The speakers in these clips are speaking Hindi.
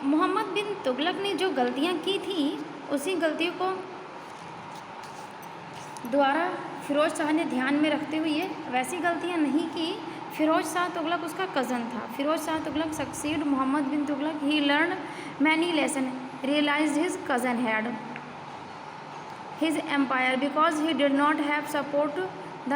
मोहम्मद बिन तुगलक ने जो गलतियाँ की थी उसी गलतियों को द्वारा फ़िरोज़ शाह ने ध्यान में रखते हुए वैसी गलतियाँ नहीं की। फ़िरोज़ शाह तुगलक उसका कज़न था। Firoz Shah Tughlaq succeed Mohammad bin Tughlaq, he learn many lesson, realised his cousin had his empire because he did not have support the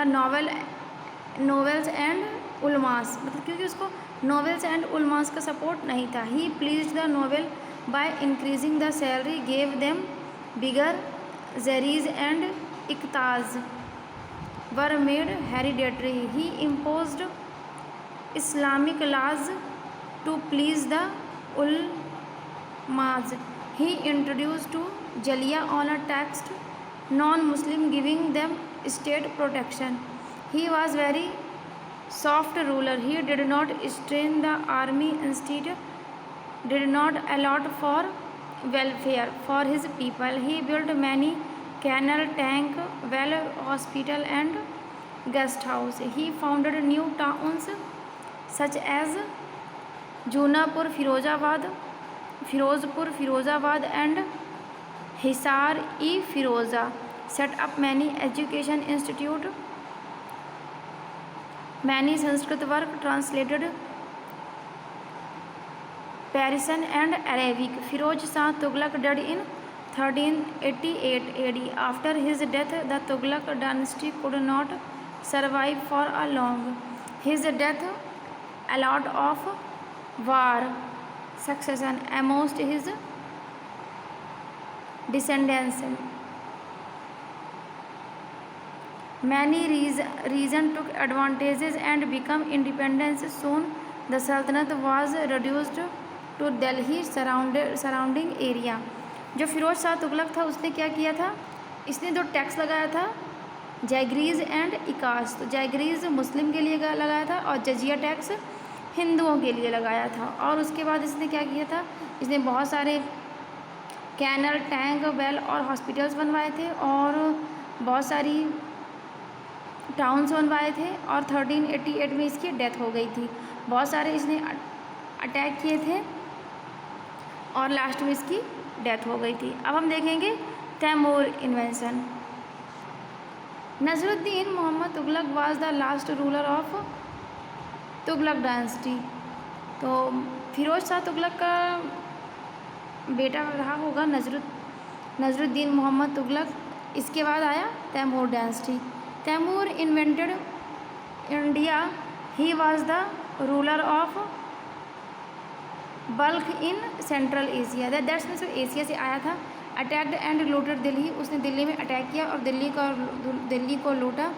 nobles and उलमास, मतलब क्योंकि उसको नॉवेल्स एंड उलमास का सपोर्ट नहीं था। He please the nobles by increasing the salary, gave them bigger जरीज एंड इकताज were made hereditary, he imposed Islamic laws to please the उलमाज, ही इंट्रोड्यूस टू जलिया on a tax non-Muslim, giving them state protection. He was very soft ruler. He did not strain the army, instead did not allot for welfare for his people. He built many canal, tank, well, hospital and guest house. He founded new towns such as Junapur, Firozpur, Firozabad and Hisar-e-Firoza, set up many education institute, many Sanskrit work translated Persian and Arabic. Firoz Shah Tughlaq died in 1388 AD. After his death, the Tughlaq dynasty could not survive for a long. His death allowed of war succession amongst his descendants. Many regions took advantages and became independent. Soon the Sultanate was reduced to Delhi surrounding area. जो फिरोज शाह तुगलक था उसने क्या किया था, इसने जो टैक्स लगाया था जैगरीज एंड इकास, तो जैगरीज मुस्लिम के लिए लगाया था और जजिया टैक्स हिंदुओं के लिए लगाया था। और उसके बाद इसने क्या किया था, इसने बहुत सारे कैनल, टैंक, वेल और हॉस्पिटल्स बनवाए थे और बहुत सारी टाउन्स बनवाए थे और 1388 में इसकी डेथ हो गई थी। बहुत सारे इसने अटैक किए थे और लास्ट में इसकी डेथ हो गई थी। अब हम देखेंगे Timur invention. Nasiruddin Mohammad Tughlaq was the last ruler of Tughlaq dynasty. तो फिरोज शाह तुगलक का बेटा रहा होगा नजरुद्दीन मोहम्मद तुगलक। इसके बाद आया Timur dynasty. Timur invented India, he was the ruler of Balkh in central Asia, that's means Asia से आया था। अटैक्ड एंड लूटेड दिल्ली, उसने दिल्ली में अटैक किया और दिल्ली को लूटा।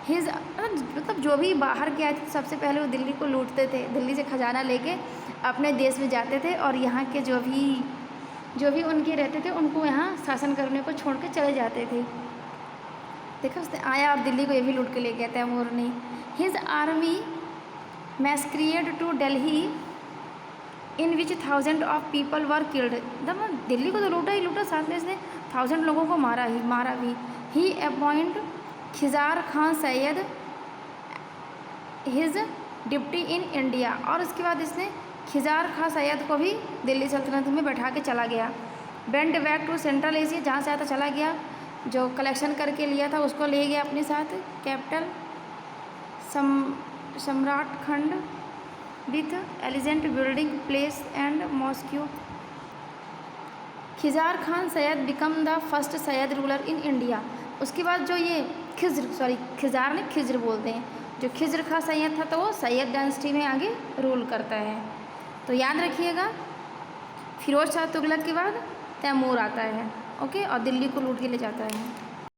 हिज मतलब जो भी बाहर के आए थे सबसे पहले वो दिल्ली को लूटते थे, दिल्ली से खजाना लेके अपने देश में जाते थे और यहाँ के जो भी उनके रहते थे उनको यहाँ शासन करने को छोड़ के चले जाते थे। देखो उसने आया और दिल्ली को ये भी लूट के ले गया तैमूर ने। His army massacred to Delhi in which 1000 of people were killed, मतलब दिल्ली को तो लूटा ही लूटा, साथ में इसने 1000 लोगों को मारा भी। He appoint Khizr Khan Sayyid his deputy in India, और उसके बाद इसने खिजार खान सैयद को भी दिल्ली सल्तनत में बैठा के चला गया। Went back to central Asia, जहाँ से आया था चला गया, जो कलेक्शन करके लिया था उसको ले गया अपने साथ। Capital Samarkand with elegant building place and mosque. Khizr Khan Sayyid become the first Sayyid ruler in India. उसके बाद जो ये खिजार ने खिज्र बोलते हैं, जो खिज्र खान सैयद था तो वो सैयद डायनेस्टी में आगे रूल करता है। तो याद रखिएगा फिरोज शाह तुगलक के बाद तैमूर आता है, ओके, और दिल्ली को लूट के ले जाता है।